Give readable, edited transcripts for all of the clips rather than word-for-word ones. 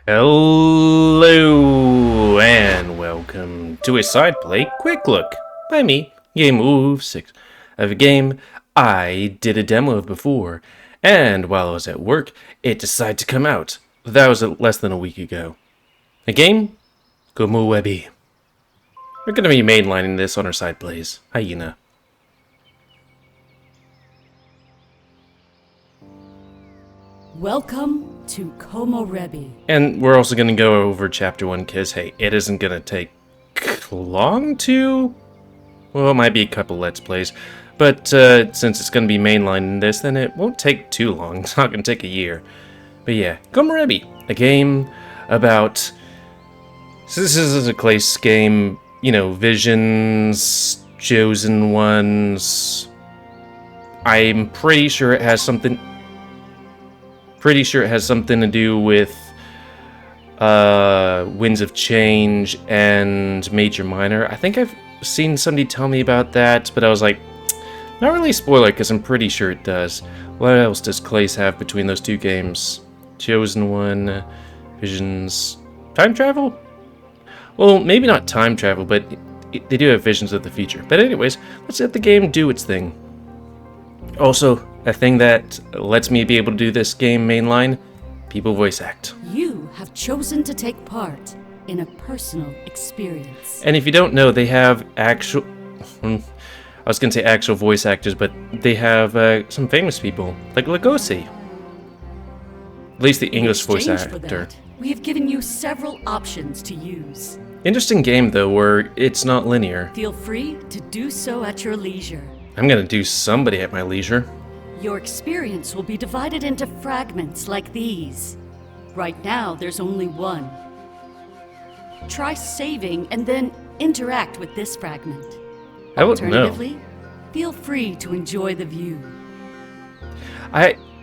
Hello and welcome to a side play quick look by me, GamerWolfSix, of a game I did a demo of before, and while I was at work, it decided to come out. That was less than a week ago. The game? Komorebi. We're going to be mainlining this on our side plays. Hyena. Welcome to Komorebi. And we're also going to go over Chapter 1 because, hey, it isn't going to take long to... Well, it might be a couple Let's Plays. But since it's going to be mainlining this, then it won't take too long. It's not going to take a year. But yeah, Komorebi, a game about... So this is a place game, you know, visions, chosen ones. I'm pretty sure it has something... Pretty sure it has something to do with Winds of Change and Major Minor. I think I've seen somebody tell me about that, but I was like, not really a spoiler because I'm pretty sure it does. What else does Clays have between those two games? Chosen One, Visions, time travel? Well, maybe not time travel, but they do have visions of the future. But anyways, let's let the game do its thing. Also, a thing that lets me be able to do this game mainline, people voice act. You have chosen to take part in a personal experience. And if you don't know, they have actual... I was going to say actual voice actors, but they have some famous people, like Lugosi. At least the English voice actor. We have given you several options to use. Interesting game, though, where it's not linear. Feel free to do so at your leisure. I'm going to do somebody at my leisure. Your experience will be divided into fragments like these. Right now, there's only one. Try saving and then interact with this fragment. I wouldn't know. Alternatively, feel free to enjoy the view.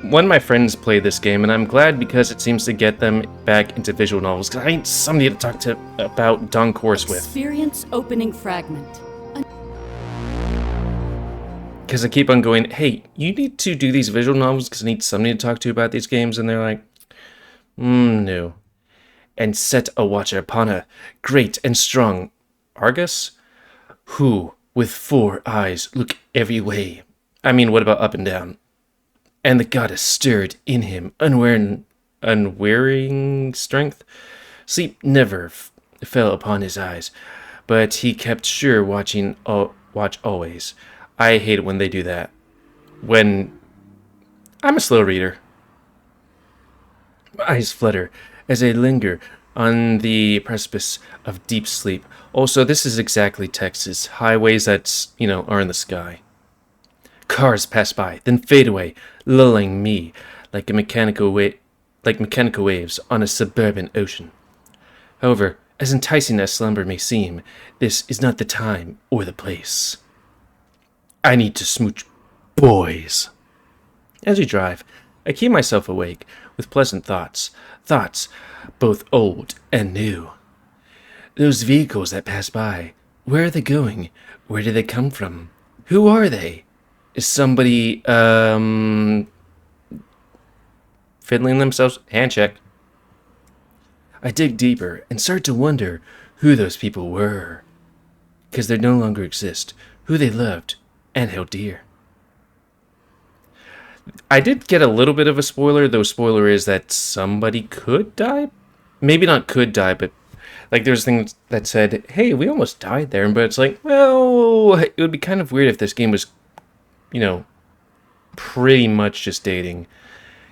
One of my friends played this game, and I'm glad because it seems to get them back into visual novels, because I need somebody to talk to about Dunk Horse with. Experience opening fragment. Because I keep on going, hey, you need to do these visual novels because I need somebody to talk to about these games, and they're like, no. And set a watcher upon a great and strong Argus, who, with 4 eyes, look every way. I mean, what about up and down? And the goddess stirred in him unwearying strength. Sleep never fell upon his eyes, but he kept sure watch always. I hate it when they do that. When I'm a slow reader. My eyes flutter as I linger on the precipice of deep sleep. Also, this is exactly Texas. Highways that, are in the sky. Cars pass by, then fade away, lulling me like mechanical waves on a suburban ocean. However, as enticing as slumber may seem, this is not the time or the place. I need to smooch boys. As we drive, I keep myself awake with pleasant thoughts both old and new. Those vehicles that pass by, where are they going? Where do they come from? Who are they? Is somebody, fiddling themselves? Hand check. I dig deeper and start to wonder who those people were. Because they no longer exist. Who they loved and held dear. I did get a little bit of a spoiler, though spoiler is that somebody could die. Maybe not could die, but like there's things that said, hey, we almost died there. But it's like, well, it would be kind of weird if this game was, pretty much just dating.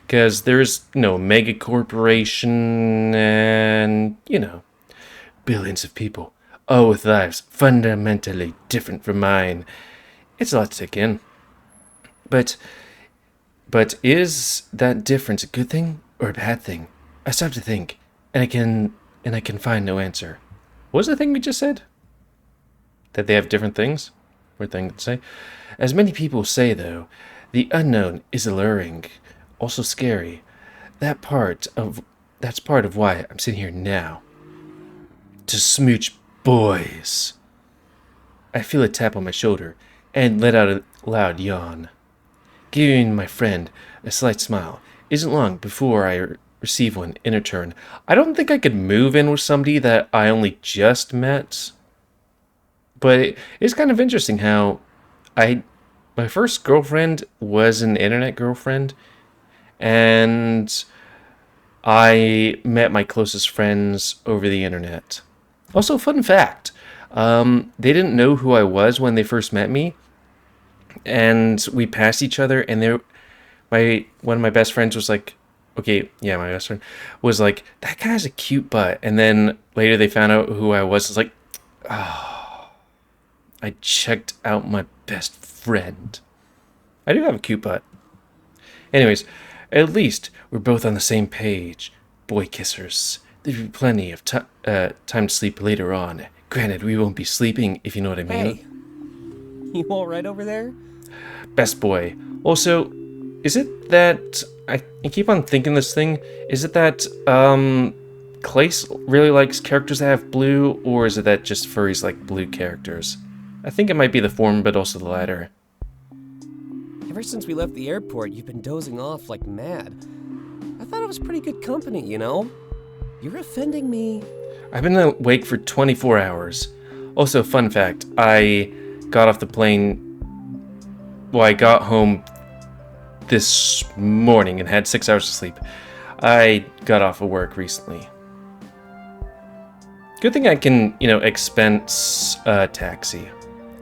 Because there's, mega corporation and, billions of people. All with lives fundamentally different from mine. It's a lot to take in. But is that difference a good thing or a bad thing? I stop to think, and I can find no answer. What was the thing we just said? That they have different things? Weird thing to say. As many people say, though, the unknown is alluring, also scary. That's part of why I'm sitting here now. To smooch boys. I feel a tap on my shoulder and let out a loud yawn. Giving my friend a slight smile. Isn't long before I receive one in return. I don't think I could move in with somebody that I only just met. But it's kind of interesting how my first girlfriend was an internet girlfriend, and I met my closest friends over the internet. Also, fun fact, they didn't know who I was when they first met me, and we passed each other, and one of my best friends was like, okay, yeah, my best friend was like, that guy has a cute butt, and then later they found out who I was. It's like, oh, I checked out my best friend. I do have a cute butt. Anyways, at least we're both on the same page. Boy kissers. There'll be plenty of time to sleep later on. Granted, we won't be sleeping, if you know what I mean. Hey, you all right over there? Best boy. Also, is it that... I keep on thinking this thing. Is it that Clay really likes characters that have blue, or is it that just furries like blue characters? I think it might be the former, but also the latter. Ever since we left the airport, you've been dozing off like mad. I thought it was pretty good company, you know? You're offending me. I've been awake for 24 hours. Also, fun fact, I got off the plane... Well, I got home this morning and had 6 hours of sleep. I got off of work recently. Good thing I can, expense a taxi.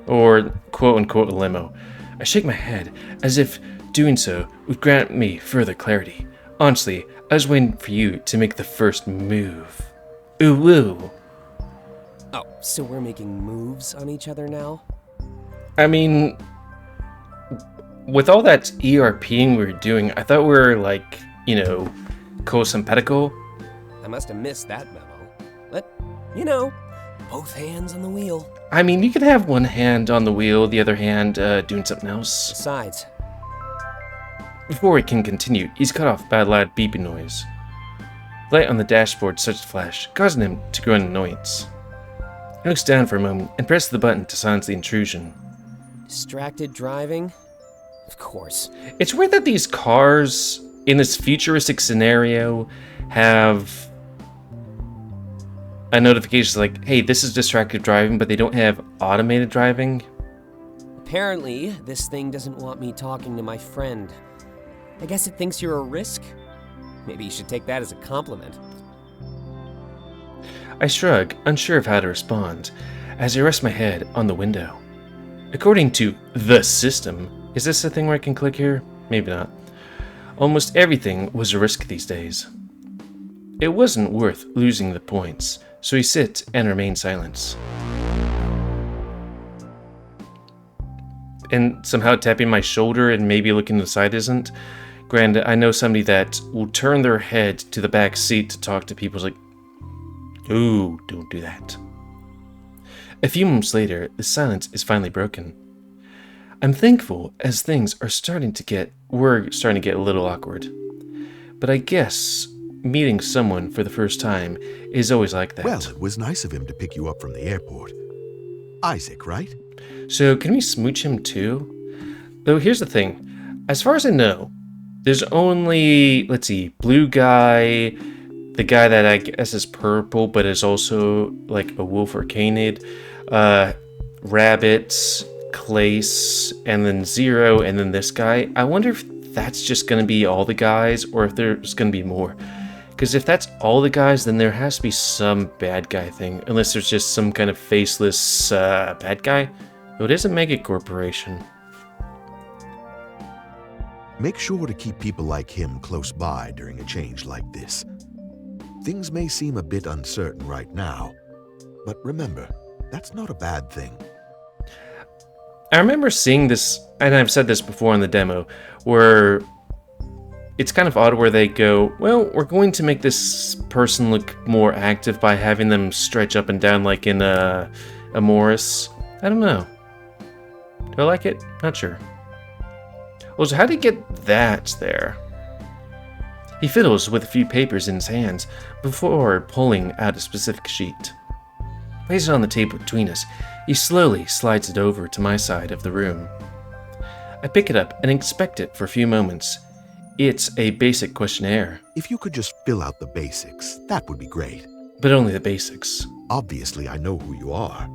Or quote-unquote a limo. I shake my head, as if doing so would grant me further clarity. Honestly, I was waiting for you to make the first move. Ooh woo. Oh, so we're making moves on each other now? I mean, with all that ERPing we were doing, I thought we were like, co-simpatico. I must have missed that memo. But, both hands on the wheel. I mean, you could have one hand on the wheel, the other hand doing something else. Besides, Before we can continue, he's cut off by a loud beeping noise. The light on the dashboard starts to flash, causing him to grow an annoyance. He looks down for a moment and presses the button to silence the intrusion. distracted driving? Of course. It's weird that these cars in this futuristic scenario have a notification like, hey, this is distracted driving, but they don't have automated driving. Apparently, this thing doesn't want me talking to my friend. I guess it thinks you're a risk? Maybe you should take that as a compliment. I shrug, unsure of how to respond, as I rest my head on the window. According to the system, is this a thing where I can click here? Maybe not. Almost everything was a risk these days. It wasn't worth losing the points, so we sit and remain silent. And somehow tapping my shoulder and maybe looking to the side isn't. Granted, I know somebody that will turn their head to the back seat to talk to people. It's like, ooh, don't do that. A few moments later, the silence is finally broken. I'm thankful as things are starting to get a little awkward. But I guess meeting someone for the first time is always like that. Well, it was nice of him to pick you up from the airport. Isaac, right? So can we smooch him too? Though here's the thing. As far as I know, there's only, blue guy, the guy that I guess is purple but is also like a wolf or canid, rabbits, Clace, and then Zero, and then this guy. I wonder if that's just going to be all the guys or if there's going to be more. Because if that's all the guys, then there has to be some bad guy thing. Unless there's just some kind of faceless bad guy. Though it is a mega corporation. Make sure to keep people like him close by during a change like this. Things may seem a bit uncertain right now, but remember, that's not a bad thing. I remember seeing this, and I've said this before in the demo, where it's kind of odd where they go, well, we're going to make this person look more active by having them stretch up and down like in a Morris. I don't know. Do I like it? Not sure. Well, so how did he get that there? He fiddles with a few papers in his hands before pulling out a specific sheet. Placing it on the table between us, he slowly slides it over to my side of the room. I pick it up and inspect it for a few moments. It's a basic questionnaire, If you could just fill out the basics, that would be great. but only the basics. Obviously, I know who you are,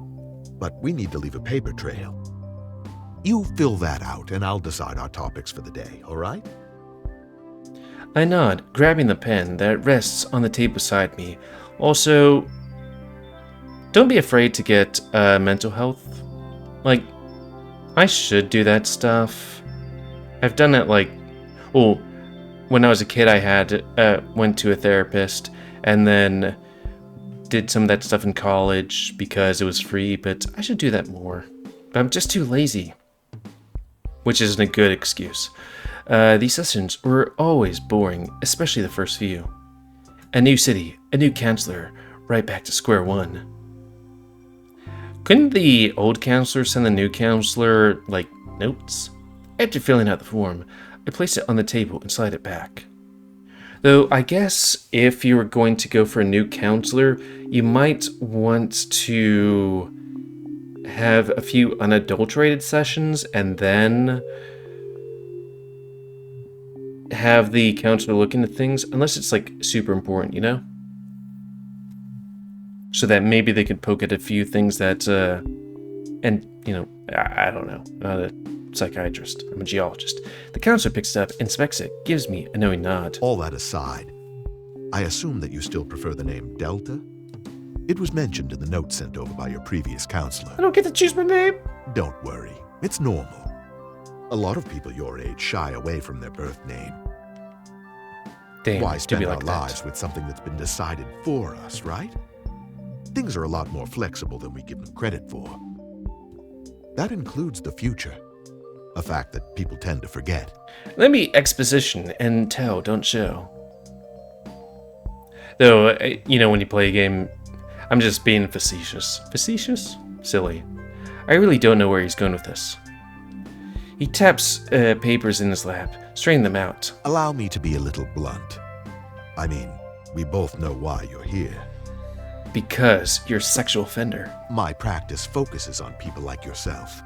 but we need to leave a paper trail. You fill that out, and I'll decide our topics for the day, all right? I nod, grabbing the pen that rests on the table beside me. Also, don't be afraid to get mental health. Like, I should do that stuff. I've done it well, when I was a kid I had went to a therapist and then did some of that stuff in college because it was free, but I should do that more. But I'm just too lazy. Which isn't a good excuse. These sessions were always boring, especially the first few. A new city, a new counselor, right back to square one. Couldn't the old counselor send the new counselor, notes? After filling out the form, I placed it on the table and slid it back. Though I guess if you were going to go for a new counselor, you might want to have a few unadulterated sessions and then have the counselor look into things, unless it's super important, you know? So that maybe they could poke at a few things that, I don't know, not a psychiatrist, I'm a geologist. The counselor picks it up, inspects it, gives me a knowing nod. All that aside, I assume that you still prefer the name Delta? It was mentioned in the note sent over by your previous counselor. I don't get to choose my name. Don't worry, it's normal. A lot of people your age shy away from their birth name. Damn, Why do spend be our like lives that. with something that's been decided for us, right? Things are a lot more flexible than we give them credit for. That includes the future, a fact that people tend to forget. Let me exposition and tell, don't show. Though, when you play a game, I'm just being facetious. Facetious? Silly. I really don't know where he's going with this. He taps papers in his lap, straightening them out. Allow me to be a little blunt. I mean, we both know why you're here. Because you're a sexual offender. My practice focuses on people like yourself,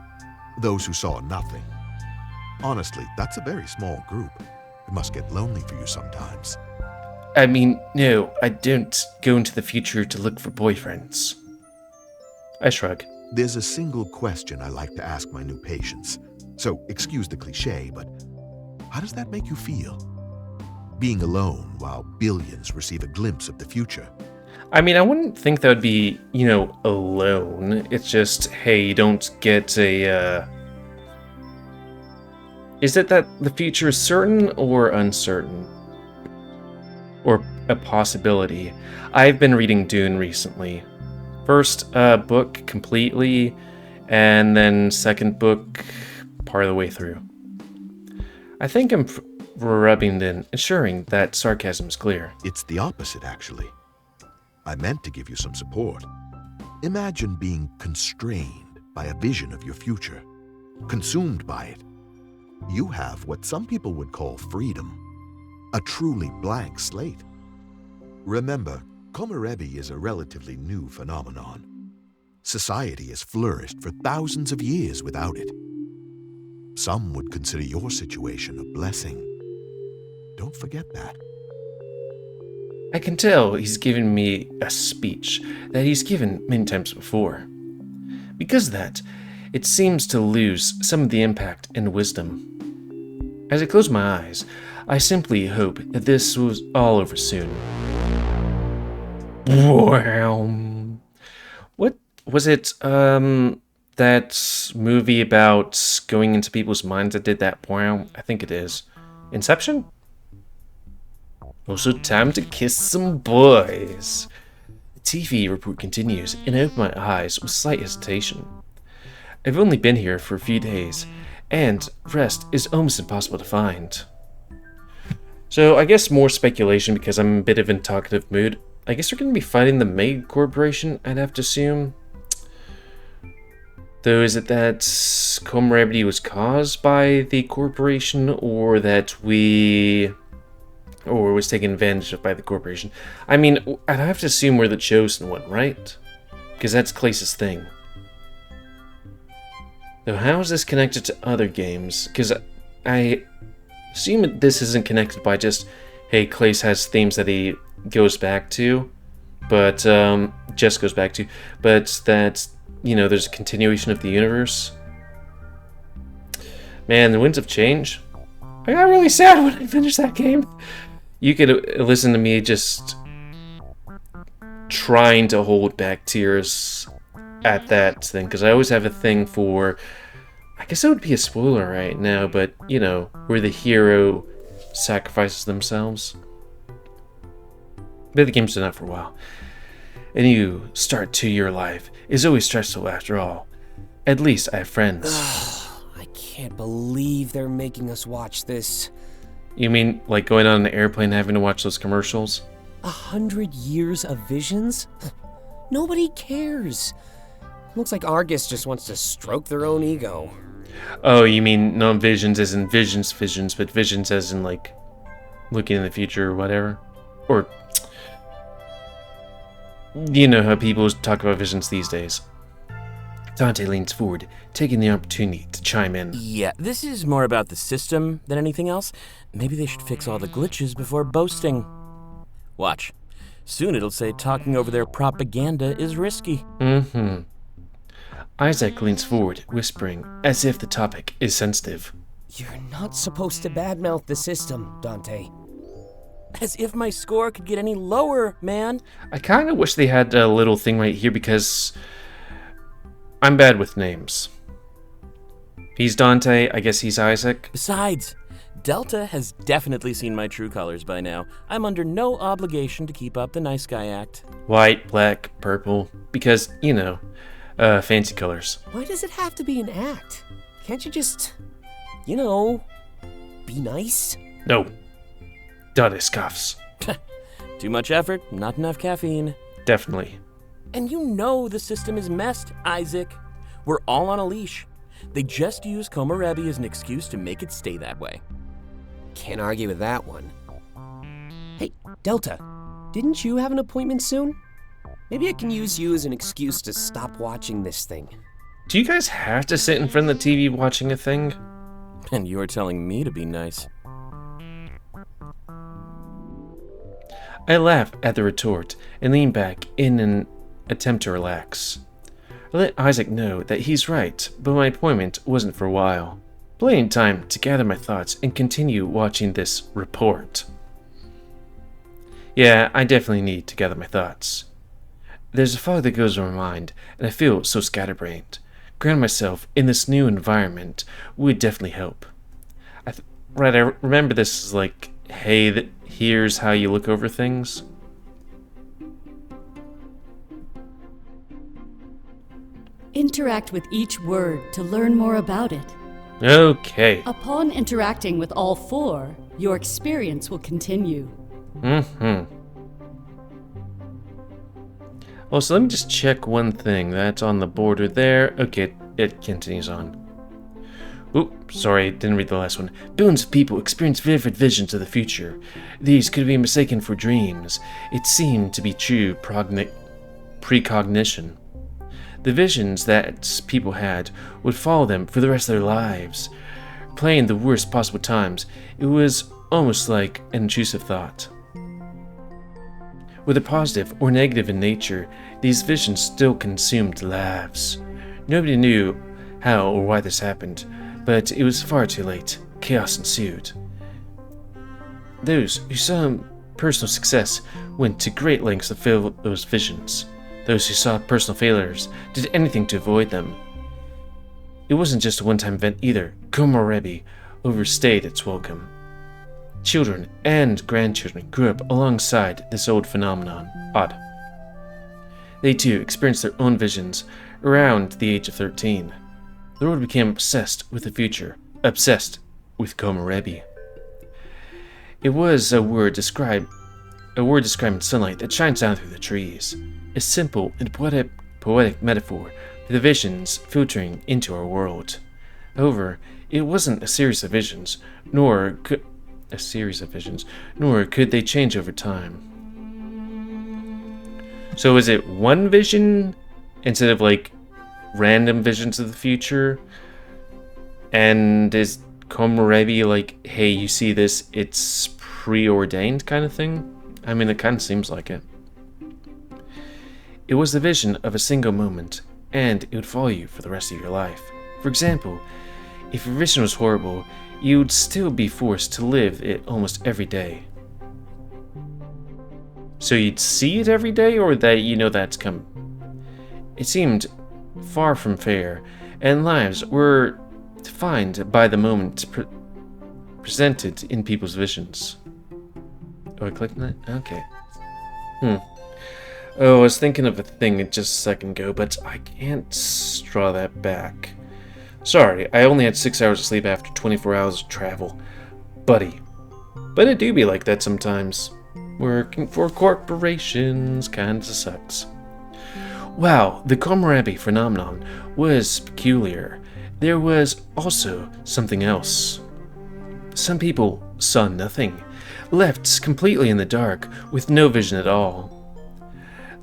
those who saw nothing. Honestly, that's a very small group. It must get lonely for you sometimes. I mean, no, I don't go into the future to look for boyfriends. I shrug. There's a single question I like to ask my new patients. So, excuse the cliche, but how does that make you feel? Being alone while billions receive a glimpse of the future. I mean, I wouldn't think that would be, alone. It's just, hey, you don't get a, Is it that the future is certain or uncertain? Or a possibility? I've been reading Dune recently. First book completely, and then second book part of the way through. I think I'm rubbing in, ensuring that sarcasm is clear. It's the opposite, actually. I meant to give you some support. Imagine being constrained by a vision of your future, consumed by it. You have what some people would call freedom, a truly blank slate. Remember, Komorebi is a relatively new phenomenon. Society has flourished for thousands of years without it. Some would consider your situation a blessing. Don't forget that. I can tell he's giving me a speech that he's given many times before. Because of that, it seems to lose some of the impact and wisdom. As I close my eyes, I simply hope that this was all over soon. Wow. What was it, that movie about going into people's minds that did that? Wow, I think it is. Inception? Also time to kiss some boys. The TV report continues, and I open my eyes with slight hesitation. I've only been here for a few days, and rest is almost impossible to find. So I guess more speculation because I'm in a bit of a talkative mood. I guess we're going to be fighting the Mega Corporation, I'd have to assume. Though, is it that Komorebi was caused by the corporation, or that or was taken advantage of by the corporation? I mean, I'd have to assume we're the chosen one, right? Because that's Clace's thing. Though how is this connected to other games? Because I assume this isn't connected by just, hey, Clace has themes that he goes back to, but just goes back to, but that, you know, there's a continuation of the universe. Man, the winds of change. I got really sad when I finished that game. You could listen to me just trying to hold back tears at that thing, because I always have a thing for, I guess it would be a spoiler right now, but, you know, where the hero sacrifices themselves. But the game's been out for a while. A new start to your life is always stressful after all. At least I have friends. I can't believe they're making us watch this. You mean like going on an airplane and having to watch those commercials? 100 years of visions? Nobody cares. Looks like Argus just wants to stroke their own ego. Oh, you mean not visions as in visions, but visions as in like looking in the future or whatever? Or, you know how people talk about visions these days. Dante leans forward, taking the opportunity to chime in. Yeah, this is more about the system than anything else. Maybe they should fix all the glitches before boasting. Watch. Soon it'll say talking over their propaganda is risky. Mm-hmm. Isaac leans forward, whispering, as if the topic is sensitive. You're not supposed to badmouth the system, Dante. As if my score could get any lower, man. I kind of wish they had a little thing right here because I'm bad with names. He's Dante, I guess he's Isaac. Besides, Delta has definitely seen my true colors by now. I'm under no obligation to keep up the nice guy act. White, black, purple, because, you know, fancy colors. Why does it have to be an act? Can't you just, you know, be nice? No. Dante scoffs. Too much effort, not enough caffeine. Definitely. And you know the system is messed, Isaac. We're all on a leash. They just use Komorebi as an excuse to make it stay that way. Can't argue with that one. Hey, Delta, didn't you have an appointment soon? Maybe I can use you as an excuse to stop watching this thing. Do you guys have to sit in front of the TV watching a thing? And you're telling me to be nice. I laugh at the retort and lean back in an attempt to relax. I let Isaac know that he's right, but my appointment wasn't for a while. Plenty of time to gather my thoughts and continue watching this report. Yeah, I definitely need to gather my thoughts. There's a fog that goes over my mind, and I feel so scatterbrained. Ground myself in this new environment would definitely help. I remember this as like, hey, here's how you look over things. Interact with each word to learn more about it. Okay. Upon interacting with all four, your experience will continue. Also, let me just check one thing. That's on the border there. Okay, it continues on. Oop, sorry, didn't read the last one. Billions of people experience vivid visions of the future. These could be mistaken for dreams. It seemed to be true precognition. The visions that people had would follow them for the rest of their lives. Playing the worst possible times, it was almost like an intrusive thought. Whether positive or negative in nature, these visions still consumed lives. Nobody knew how or why this happened, but it was far too late. Chaos ensued. Those who saw personal success went to great lengths to fill those visions. Those who saw personal failures did anything to avoid them. It wasn't just a one-time event either. Komorebi overstayed its welcome. Children and grandchildren grew up alongside this old phenomenon. Odd. They too experienced their own visions around the age of 13. The world became obsessed with the future, obsessed with Komorebi. It was a word describing sunlight that shines down through the trees. A simple and poetic metaphor for the visions filtering into our world. However, it wasn't a series of visions, nor could they change over time. So is it one vision instead of like random visions of the future? And is Komorebi, like, hey, you see this, it's preordained kind of thing? I mean, it kind of seems like it. It was the vision of a single moment, and it would follow you for the rest of your life. For example, if your vision was horrible, you would still be forced to live it almost every day. So you'd see it every day, or that you know that's coming? It seemed far from fair, and lives were defined by the moment presented in people's visions. Oh, I clicked on that? Okay. Oh, I was thinking of a thing just a second ago, but I can't draw that back. Sorry, I only had 6 hours of sleep after 24 hours of travel. Buddy. But it do be like that sometimes. Working for corporations kinda sucks. Wow, the Komorebi phenomenon was peculiar. There was also something else. Some people saw nothing, left completely in the dark with no vision at all.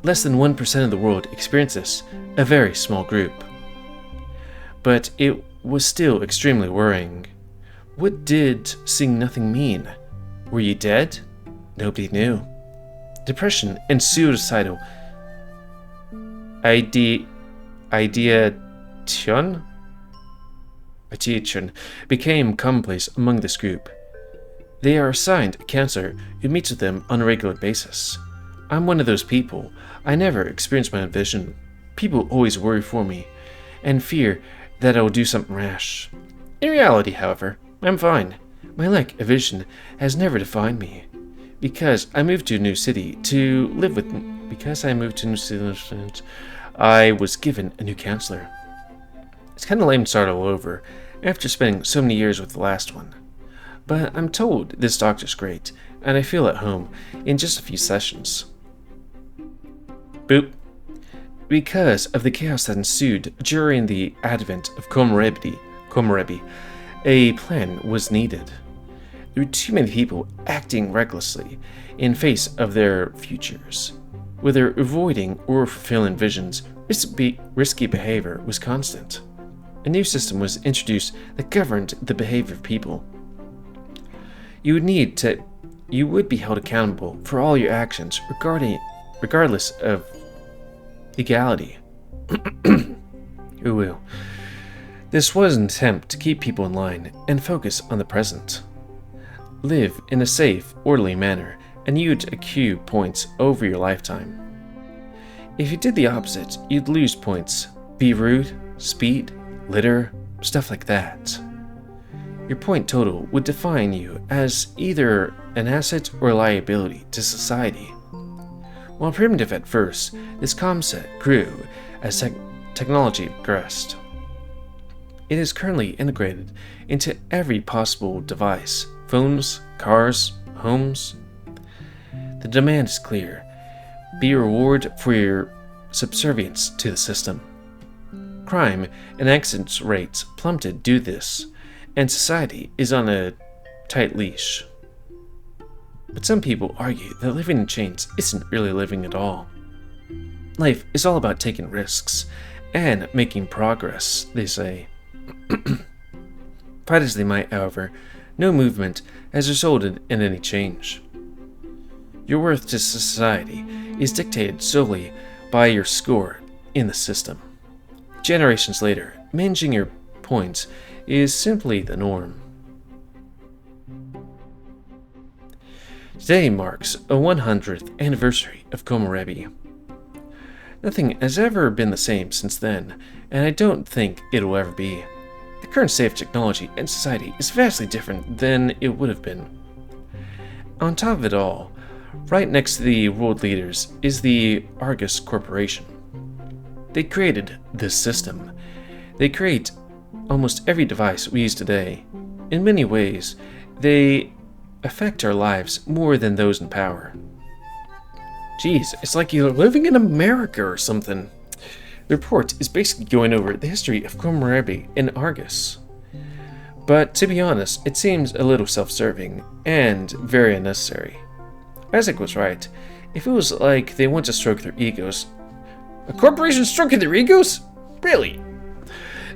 Less than 1% of the world experienced this, a very small group. But it was still extremely worrying. What did seeing nothing mean? Were you dead? Nobody knew. Depression and suicidal ideation became commonplace among this group. They are assigned a counselor who meets with them on a regular basis. I'm one of those people. I never experience my own vision. People always worry for me and fear that I will do something rash. In reality, however, I'm fine. My lack of vision has never defined me. Because I moved to a new city to live with I was given a new counselor. It's kind of lame to start all over after spending so many years with the last one. But I'm told this doctor's great, and I feel at home in just a few sessions. Boop. Because of the chaos that ensued during the advent of Komorebi, a plan was needed. There were too many people acting recklessly in face of their futures. Whether avoiding or fulfilling visions, risky behavior was constant. A new system was introduced that governed the behavior of people. You would be held accountable for all your actions regardless of legality. Ooh. This was an attempt to keep people in line and focus on the present. Live in a safe, orderly manner, and you'd accrue points over your lifetime. If you did the opposite, you'd lose points. Be rude, speed, litter, stuff like that. Your point total would define you as either an asset or a liability to society. While primitive at first, this concept grew as technology progressed. It is currently integrated into every possible device: phones, cars, homes. The demand is clear. Be rewarded for your subservience to the system. Crime and accident rates plummeted due to this, and society is on a tight leash. But some people argue that living in chains isn't really living at all. Life is all about taking risks and making progress, they say. Fight as they might, however, no movement has resulted in any change. Your worth to society is dictated solely by your score in the system. Generations later, managing your points is simply the norm. Today marks a 100th anniversary of Komorebi. Nothing has ever been the same since then, and I don't think it'll ever be. The current state of technology and society is vastly different than it would have been. On top of it all, right next to the world leaders is the Argus Corporation. They created this system. They create almost every device we use today. In many ways, they affect our lives more than those in power. Geez, it's like you're living in America or something. The report is basically going over the history of Komorebi and Argus. But to be honest, it seems a little self-serving and very unnecessary. Isaac was right. If it was like they want to stroke their egos. A corporation stroking their egos? Really?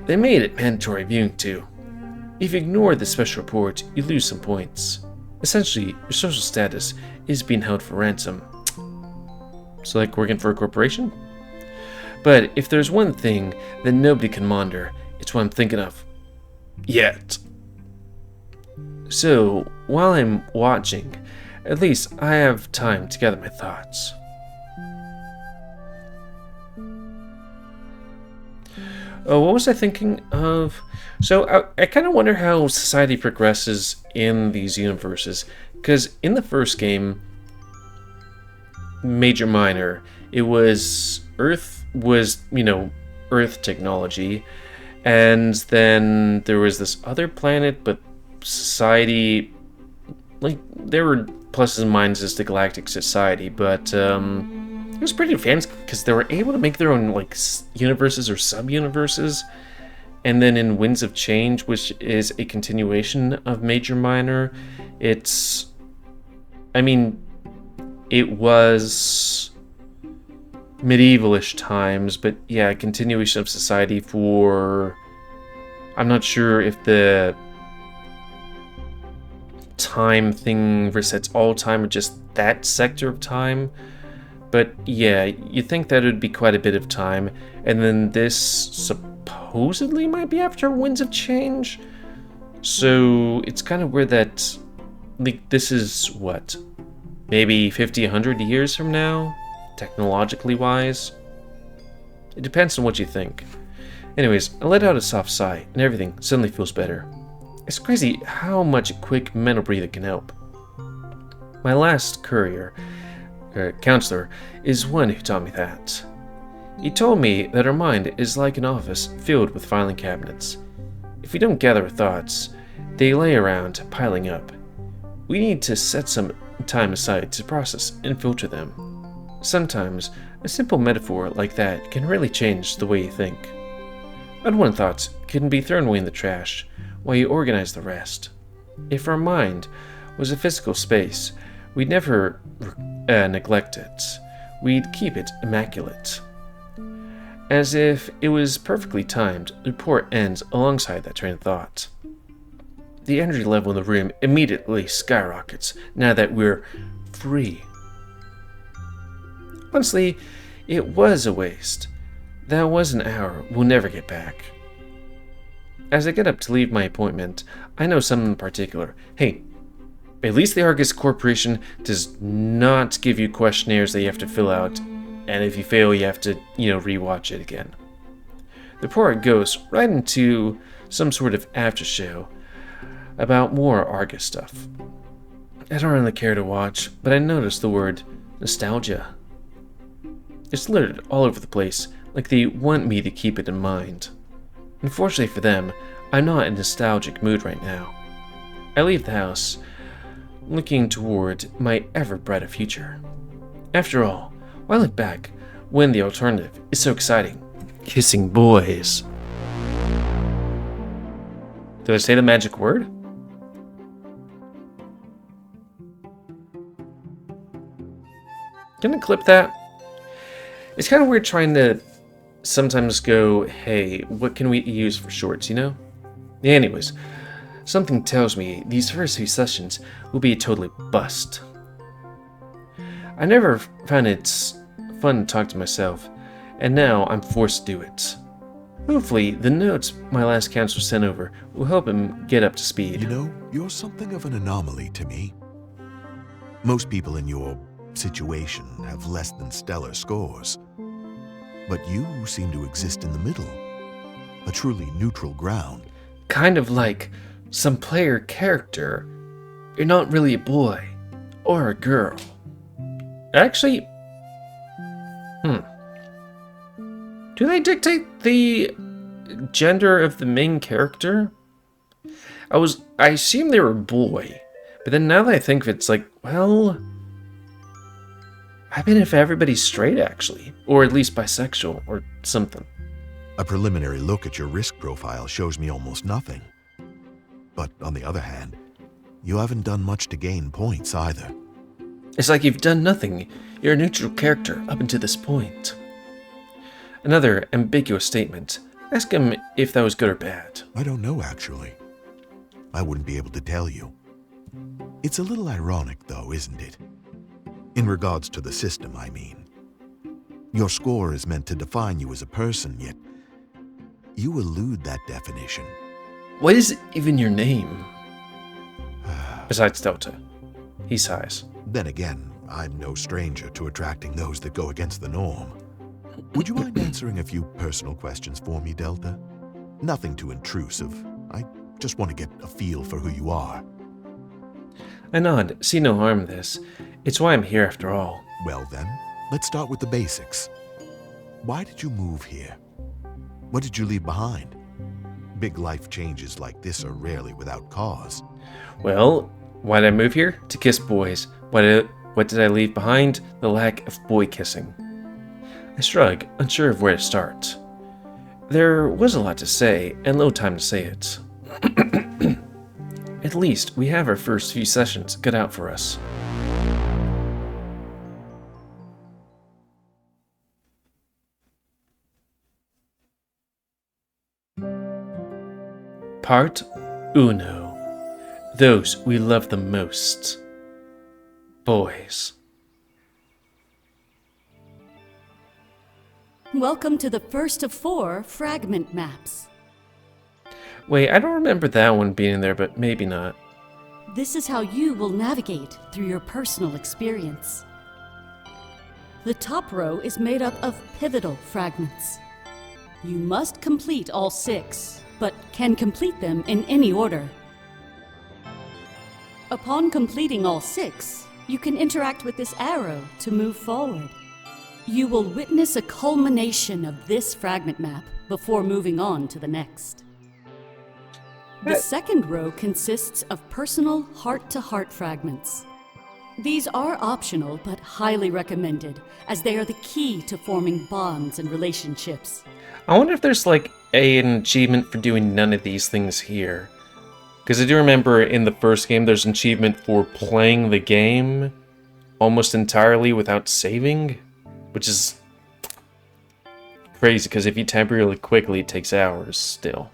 They made it mandatory viewing too. If you ignore the special report, you lose some points. Essentially, your social status is being held for ransom. So like working for a corporation? But if there's one thing that nobody can monitor, it's what I'm thinking of. Yet. So, while I'm watching, at least I have time to gather my thoughts. Oh, what was I thinking of? So, I kind of wonder how society progresses in these universes. Because in the first game, Major Minor, it was Earth was, Earth technology. And then there was this other planet, but society, like, there were pluses and minuses to galactic society, but it was pretty advanced because they were able to make their own, like, universes or sub-universes. And then in Winds of Change, which is a continuation of Major Minor, it was medievalish times, but yeah, a continuation of society for... I'm not sure if the time thing resets all time or just that sector of time, but yeah, you'd think that would be quite a bit of time, and then this supposedly might be after Winds of Change, so it's kind of weird that, like, this is, what, maybe 50, 100 years from now? Technologically wise. It depends on what you think. Anyways, I let out a soft sigh, and everything suddenly feels better. It's crazy how much a quick mental breather can help. My last counselor, is one who taught me that. He told me that our mind is like an office filled with filing cabinets. If we don't gather our thoughts, they lay around piling up. We need to set some time aside to process and filter them. Sometimes, a simple metaphor like that can really change the way you think. Unwanted thoughts can be thrown away in the trash while you organize the rest. If our mind was a physical space, we'd never neglect it. We'd keep it immaculate. As if it was perfectly timed, the report ends alongside that train of thought. The energy level in the room immediately skyrockets now that we're free. Honestly, it was a waste. That was an hour we'll never get back. As I get up to leave my appointment, I know something in particular. Hey, at least the Argus Corporation does not give you questionnaires that you have to fill out, and if you fail, you have to, rewatch it again. The report goes right into some sort of after show about more Argus stuff. I don't really care to watch, but I noticed the word nostalgia. It's littered all over the place, like they want me to keep it in mind. Unfortunately for them, I'm not in a nostalgic mood right now. I leave the house, looking toward my ever brighter future. After all, why look back when the alternative is so exciting? Kissing boys. Did I say the magic word? Can I clip that? It's kind of weird trying to sometimes go, hey, what can we use for shorts, Anyways, something tells me these first few sessions will be a totally bust. I never found it fun to talk to myself, and now I'm forced to do it. Hopefully, the notes my last counselor sent over will help him get up to speed. You're something of an anomaly to me. Most people in your situation have less than stellar scores. But you seem to exist in the middle, a truly neutral ground. Kind of like some player character. You're not really a boy or a girl. Actually, do they dictate the gender of the main character? I assumed they were a boy, but then now that I think of it, it's like, well, I mean, if everybody's straight, actually, or at least bisexual, or something. A preliminary look at your risk profile shows me almost nothing. But on the other hand, you haven't done much to gain points either. It's like you've done nothing. You're a neutral character up until this point. Another ambiguous statement. Ask him if that was good or bad. I don't know, actually. I wouldn't be able to tell you. It's a little ironic, though, isn't it? In regards to the system, I mean. Your score is meant to define you as a person, yet you elude that definition. What is even your name? Besides Delta. He sighs. Then again, I'm no stranger to attracting those that go against the norm. Would you mind answering a few personal questions for me, Delta? Nothing too intrusive. I just want to get a feel for who you are. I nod, see no harm in this. It's why I'm here after all. Well then, let's start with the basics. Why did you move here? What did you leave behind? Big life changes like this are rarely without cause. Well, why did I move here? To kiss boys. What did I leave behind? The lack of boy kissing. I shrug, unsure of where to start. There was a lot to say, and little time to say it. At least, we have our first few sessions cut out for us. Part Uno. Those we love the most. Boys. Welcome to the first of 4 Fragment Maps. Wait, I don't remember that one being there, but maybe not. This is how you will navigate through your personal experience. The top row is made up of pivotal fragments. You must complete all 6, but can complete them in any order. Upon completing all 6, you can interact with this arrow to move forward. You will witness a culmination of this fragment map before moving on to the next. The second row consists of personal heart-to-heart fragments. These are optional but highly recommended, as they are the key to forming bonds and relationships. I wonder if there's like an achievement for doing none of these things here. Because I do remember in the first game there's an achievement for playing the game almost entirely without saving, which is crazy because if you temporarily quickly it takes hours still.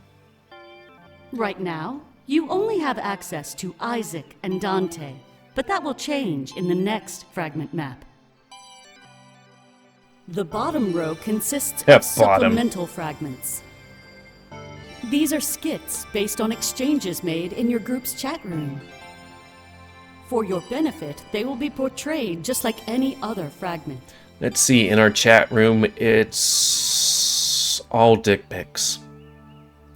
Right now, you only have access to Isaac and Dante, but that will change in the next fragment map. The bottom row consists of supplemental fragments. These are skits based on exchanges made in your group's chat room. For your benefit, they will be portrayed just like any other fragment. Let's see, in our chat room, it's all dick pics.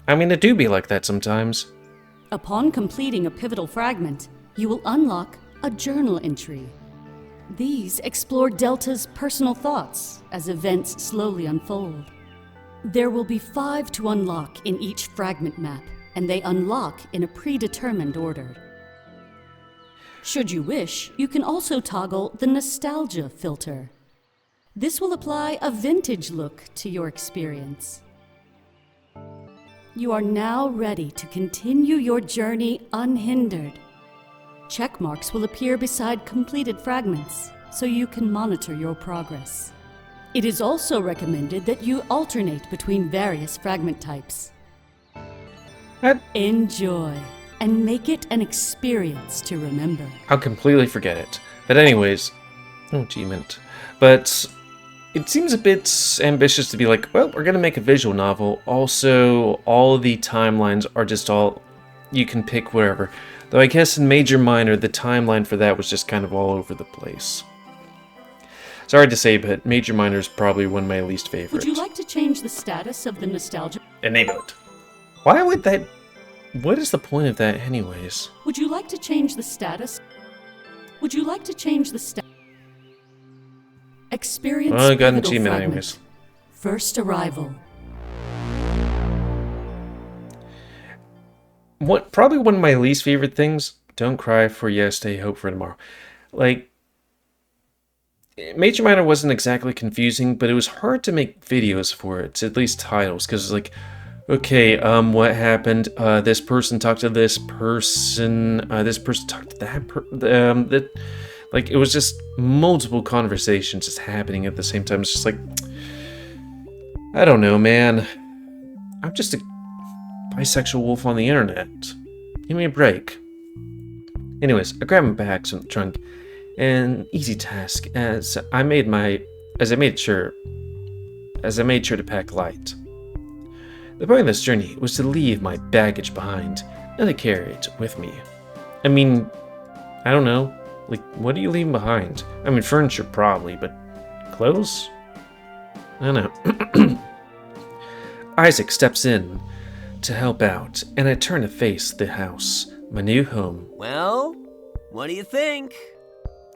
I mean, it do be like that sometimes. Upon completing a pivotal fragment, you will unlock a journal entry. These explore Delta's personal thoughts as events slowly unfold. There will be 5 to unlock in each fragment map, and they unlock in a predetermined order. Should you wish, you can also toggle the nostalgia filter. This will apply a vintage look to your experience. You are now ready to continue your journey unhindered. Check marks will appear beside completed fragments, so you can monitor your progress. It is also recommended that you alternate between various fragment types. Enjoy, and make it an experience to remember. I'll completely forget it. But anyways, no achievement. But it seems a bit ambitious to be like, well, we're gonna make a visual novel. Also, all the timelines are just all, you can pick wherever. Though I guess in Major Minor, the timeline for that was just kind of all over the place. Sorry to say, but Major Minor is probably one of my least favorites. Would you like to change the status of the nostalgia? Enable it. Why would that... What is the point of that anyways? Would you like to change the status? Would you like to change the status? Experience Well, I got an pivotal achievement fragment. anyways. First arrival. Probably one of my least favorite things, don't cry for yesterday, hope for tomorrow. Like, Major Minor wasn't exactly confusing, but it was hard to make videos for it, at least titles, because it's like, okay, what happened? This person talked to this person talked to that like, it was just multiple conversations just happening at the same time. It's just like, I don't know, man. I'm just a bisexual wolf on the internet. Give me a break. Anyways, I grabbed my bags from the trunk. An easy task, as I made sure to pack light. The point of this journey was to leave my baggage behind, and to carry it with me. I mean, I don't know. Like, what are you leaving behind? I mean, furniture probably, but clothes? I don't know. Isaac steps in to help out, and I turn to face the house, my new home. Well, what do you think?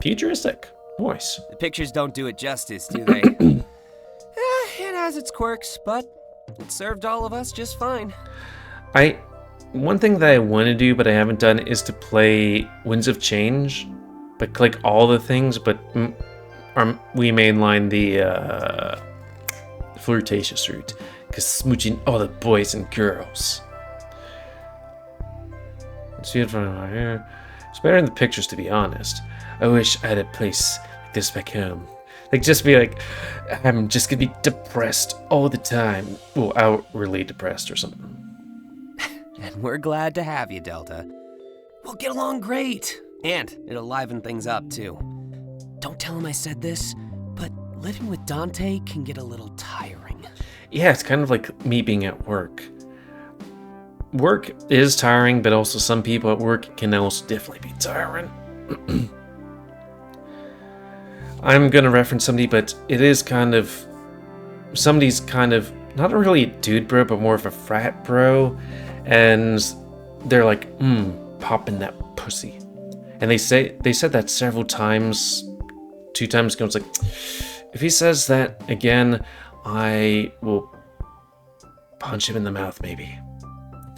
Futuristic. Voice. The pictures don't do it justice, do they? It has its quirks, but it served all of us just fine. One thing that I want to do, but I haven't done, is to play Winds of Change, but click all the things, but we mainline the flirtatious route, because smooching all the boys and girls. Let's see it from my hair. It's better in the pictures, to be honest. I wish I had a place like this back home. Like, just be like, I'm just gonna be depressed all the time. Well, outwardly depressed or something. And we're glad to have you, Delta. We'll get along great. And it'll liven things up, too. Don't tell him I said this, but living with Dante can get a little tiring. Yeah, it's kind of like me being at work. Work is tiring, but also some people at work can also definitely be tiring. I'm gonna reference somebody, but it is somebody's kind of, not really a dude bro, but more of a frat bro, and they're like, popping that pussy. And they said that several times, 2 times ago. It's like, if he says that again, I will punch him in the mouth, maybe.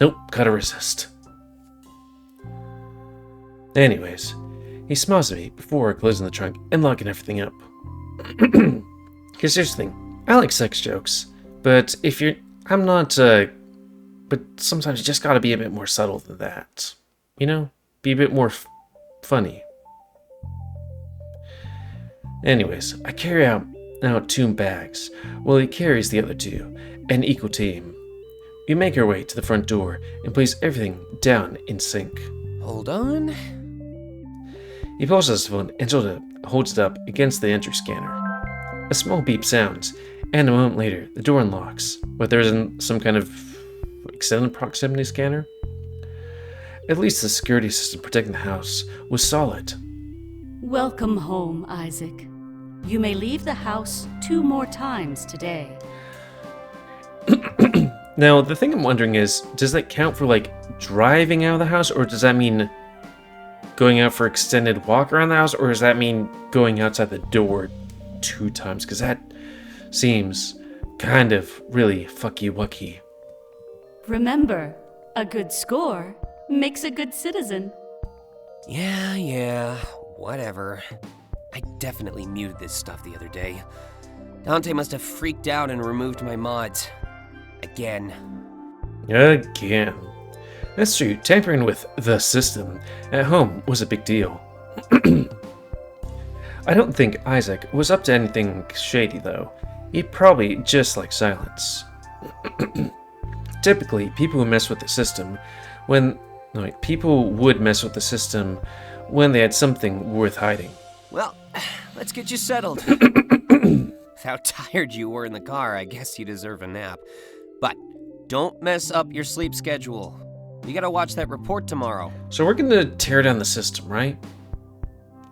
Nope, gotta resist. Anyways, he smiles at me before closing the trunk and locking everything up. Because here's the thing, I like sex jokes, but but sometimes you just gotta be a bit more subtle than that. You know? Be a bit more funny. Anyways, I carry out 2 bags, while he carries the other 2, an equal team. We make our way to the front door and place everything down in sync. Hold on. He pulls out his phone and holds it up against the entry scanner. A small beep sounds, and a moment later, the door unlocks, but there isn't some kind of extended proximity scanner. At least the security system protecting the house was solid. Welcome home, Isaac. You may leave the house 2 more times today. Now, the thing I'm wondering is, does that count for, like, driving out of the house, or does that mean going out for extended walk around the house, or does that mean going outside the door 2 times? Because that seems kind of really fucky-wucky. Remember, a good score makes a good citizen. Yeah, whatever. I definitely muted this stuff the other day. Dante must have freaked out and removed my mods. Again. That's true, tampering with the system at home was a big deal. I don't think Isaac was up to anything shady, though. He probably just liked silence. Typically, people would mess with the system when they had something worth hiding. Well, let's get you settled. With how tired you were in the car, I guess you deserve a nap. But don't mess up your sleep schedule. You gotta watch that report tomorrow. So we're gonna tear down the system, right?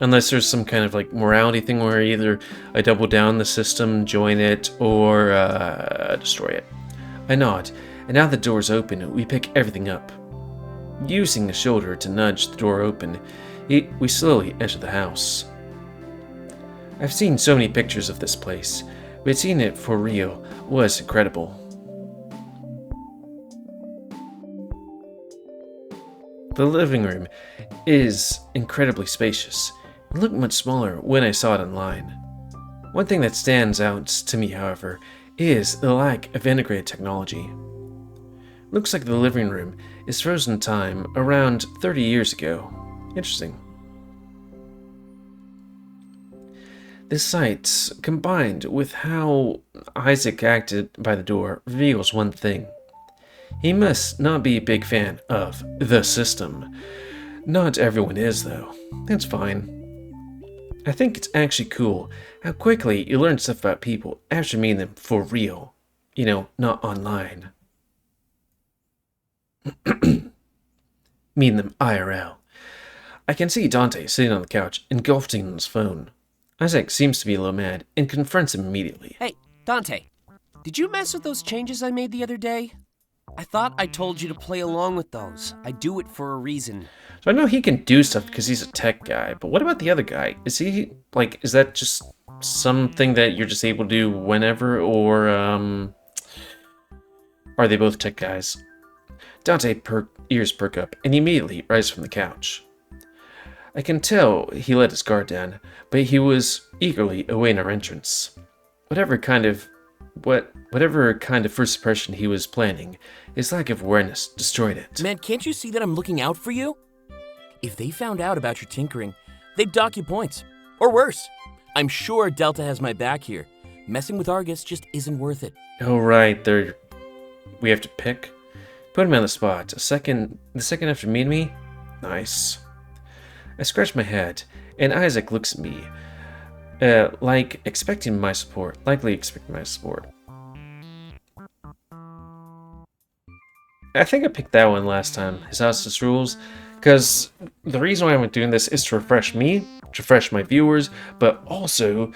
Unless there's some kind of like morality thing where either I double down the system, join it, or destroy it. I nod, and now the door's open, we pick everything up. Using the shoulder to nudge the door open, we slowly enter the house. I've seen so many pictures of this place, but seeing it for real was incredible. The living room is incredibly spacious. It looked much smaller when I saw it online. One thing that stands out to me, however, is the lack of integrated technology. Looks like the living room is frozen in time around 30 years ago. Interesting. This sight, combined with how Isaac acted by the door, reveals one thing. He must not be a big fan of the system. Not everyone is, though. That's fine. I think it's actually cool how quickly you learn stuff about people after meeting them for real. You know, not online. Meeting them IRL. I can see Dante sitting on the couch, engulfed in his phone. Isaac seems to be a little mad and confronts him immediately. Hey, Dante, did you mess with those changes I made the other day? I thought I told you to play along with those. I do it for a reason. So I know he can do stuff because he's a tech guy, but what about the other guy? Is he, like, is that just something that you're just able to do whenever, or, are they both tech guys? Dante ears perk up and immediately rises from the couch. I can tell he let his guard down, but he was eagerly awaiting our entrance. Whatever kind of first impression he was planning, his lack of awareness destroyed it. Man, can't you see that I'm looking out for you? If they found out about your tinkering, they'd dock you points. Or worse. I'm sure Delta has my back here. Messing with Argus just isn't worth it. Oh, right, we have to pick? Put him on the spot. The second after meeting me? Nice. I scratch my head, and Isaac looks at me, likely expecting my support. I think I picked that one last time, his hostess rules, because the reason why I'm doing this is to refresh me, to refresh my viewers, but also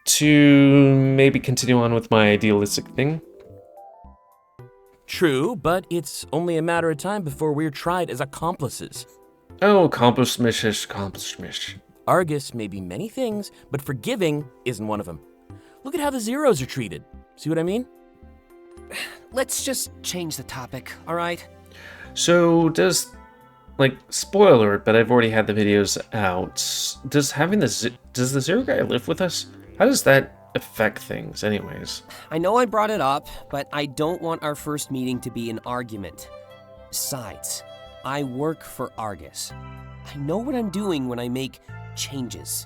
to maybe continue on with my idealistic thing. True, but it's only a matter of time before we're tried as accomplices. Oh, accomplishment. Argus may be many things, but forgiving isn't one of them. Look at how the Zeros are treated. See what I mean? Let's just change the topic, all right? So spoiler alert, but I've already had the videos out. Does the Zero guy live with us? How does that affect things anyways? I know I brought it up, but I don't want our first meeting to be an argument. Besides, I work for Argus. I know what I'm doing when I make changes.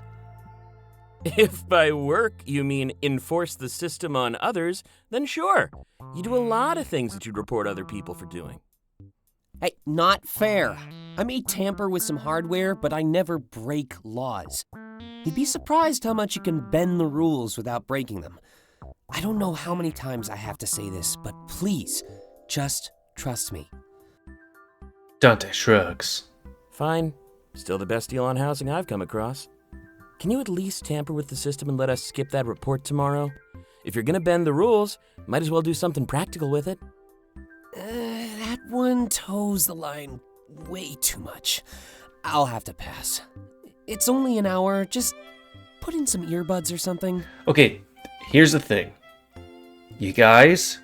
If by work you mean enforce the system on others, then sure. You do a lot of things that you'd report other people for doing. Hey, not fair. I may tamper with some hardware, but I never break laws. You'd be surprised how much you can bend the rules without breaking them. I don't know how many times I have to say this, but please, just trust me. Dante shrugs. Fine. Still the best deal on housing I've come across. Can you at least tamper with the system and let us skip that report tomorrow? If you're gonna bend the rules, might as well do something practical with it. That one toes the line way too much. I'll have to pass. It's only an hour, just put in some earbuds or something. Okay, here's the thing. You guys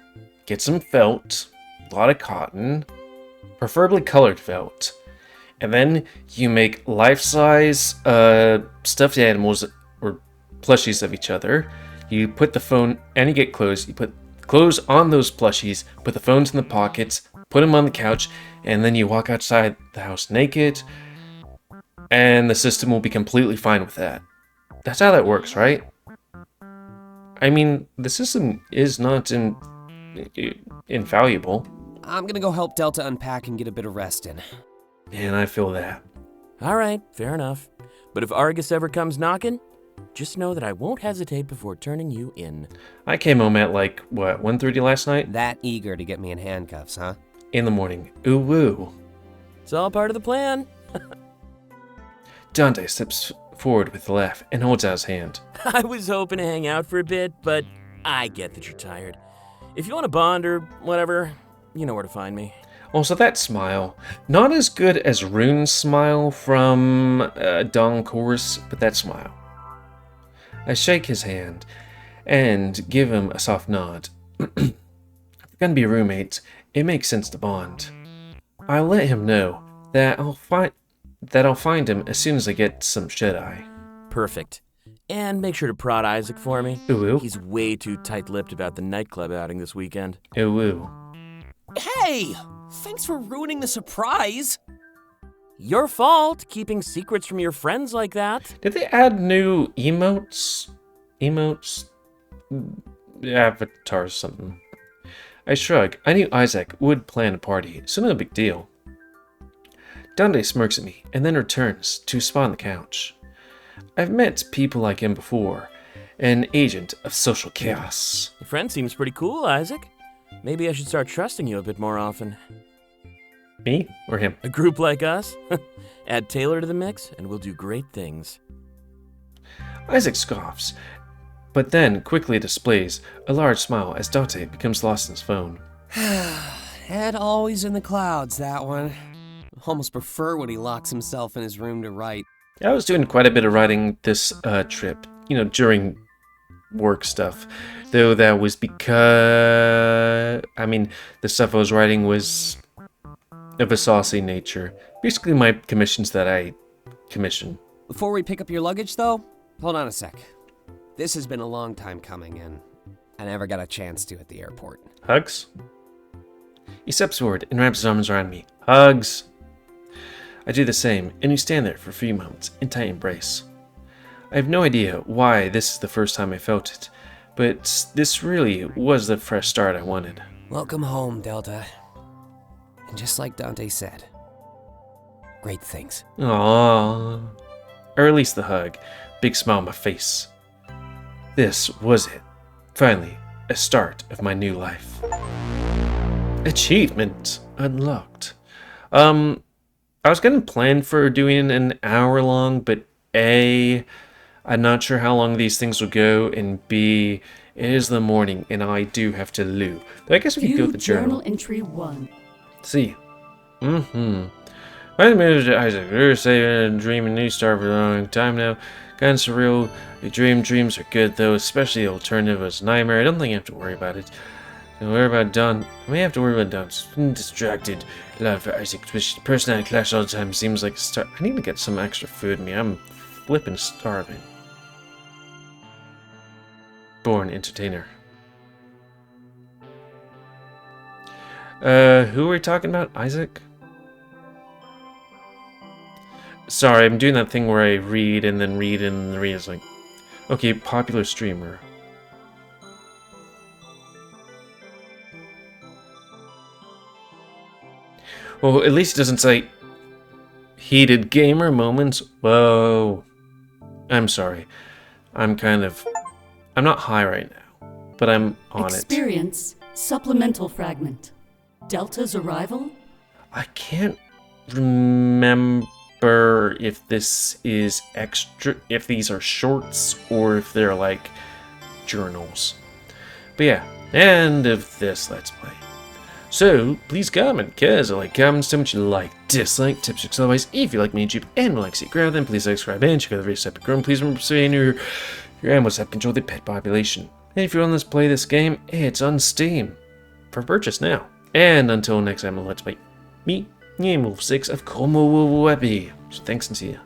get some felt, a lot of cotton, preferably colored felt, and then you make life-size stuffed animals or plushies of each other. You put the phone, and you get clothes. You put clothes on those plushies, put the phones in the pockets, put them on the couch, and then you walk outside the house naked, and the system will be completely fine with that. That's how that works, right? I mean, the system is not infallible. I'm gonna go help Delta unpack and get a bit of rest in. And I feel that. All right, fair enough. But if Argus ever comes knocking, just know that I won't hesitate before turning you in. I came home at 1:30 last night? That eager to get me in handcuffs, huh? In the morning. Ooh woo. It's all part of the plan. Dante steps forward with a laugh and holds out his hand. I was hoping to hang out for a bit, but I get that you're tired. If you want to bond or whatever, you know where to find me. Also, that smile. Not as good as Rune's smile from Dawn Chorus, but that smile. I shake his hand and give him a soft nod. If we're gonna be roommates, it makes sense to bond. I let him know that I'll find him as soon as I get some shut-eye. Perfect. And make sure to prod Isaac for me. Ooh woo. He's way too tight-lipped about the nightclub outing this weekend. Ooh woo. Hey! Thanks for ruining the surprise! Your fault, keeping secrets from your friends like that. Did they add new emotes? Avatars, something. I shrug. I knew Isaac would plan a party, so no big deal. Dante smirks at me and then returns to a spot on the couch. I've met people like him before. An agent of social chaos. Your friend seems pretty cool, Isaac. Maybe I should start trusting you a bit more often. Me or him? A group like us? Add Taylor to the mix, and we'll do great things. Isaac scoffs, but then quickly displays a large smile as Dante becomes lost in his phone. Ed always in the clouds, that one. Almost prefer when he locks himself in his room to write. I was doing quite a bit of writing this trip, during work stuff. Though that was because, the stuff I was writing was of a saucy nature. Basically my commissions that I commission. Before we pick up your luggage, though, hold on a sec. This has been a long time coming, and I never got a chance to at the airport. Hugs? He steps forward and wraps his arms around me. Hugs! I do the same, and we stand there for a few moments in tight embrace. I have no idea why this is the first time I felt it, but this really was the fresh start I wanted. Welcome home, Delta. And just like Dante said, great things. Aww. Or at least the hug. Big smile on my face. This was it. Finally, a start of my new life. Achievement unlocked. I was gonna plan for doing an hour long, but A, I'm not sure how long these things will go, and B, it is the morning and I do have to loo. But I guess we can go with the journal. Entry 1. See. My name is Isaac. We were saving a dream and new start for a long time now. Kind of surreal. Dreams are good though, especially the alternative was nightmare. I don't think I have to worry about it. Don't worry about Don. I may have to worry about Don. I'm distracted. Love for Isaac. Personality clash all the time. Seems like a start. I need to get some extra food in me. I'm flipping starving. Born entertainer. Who are we talking about? Isaac? Sorry, I'm doing that thing where I read and then read and then read. It's like, okay, popular streamer. Well, at least it doesn't say heated gamer moments. Whoa. I'm sorry. I'm not high right now, but I'm on Experience supplemental fragment. Delta's arrival? I can't remember if this is extra, if these are shorts or if they're like journals. But yeah, end of this Let's Play. So, please comment, cause I like comments so much you like, dislike, tips, tricks, otherwise, if you like me on YouTube and would like to see crowd, then please subscribe and check out the various separate grown. Please remember saying your animals have controlled the pet population. And if you want to play this game, it's on Steam. For purchase now. And until next time, Let's Play me, GamerWolfSix of Komorebi. So thanks and see ya.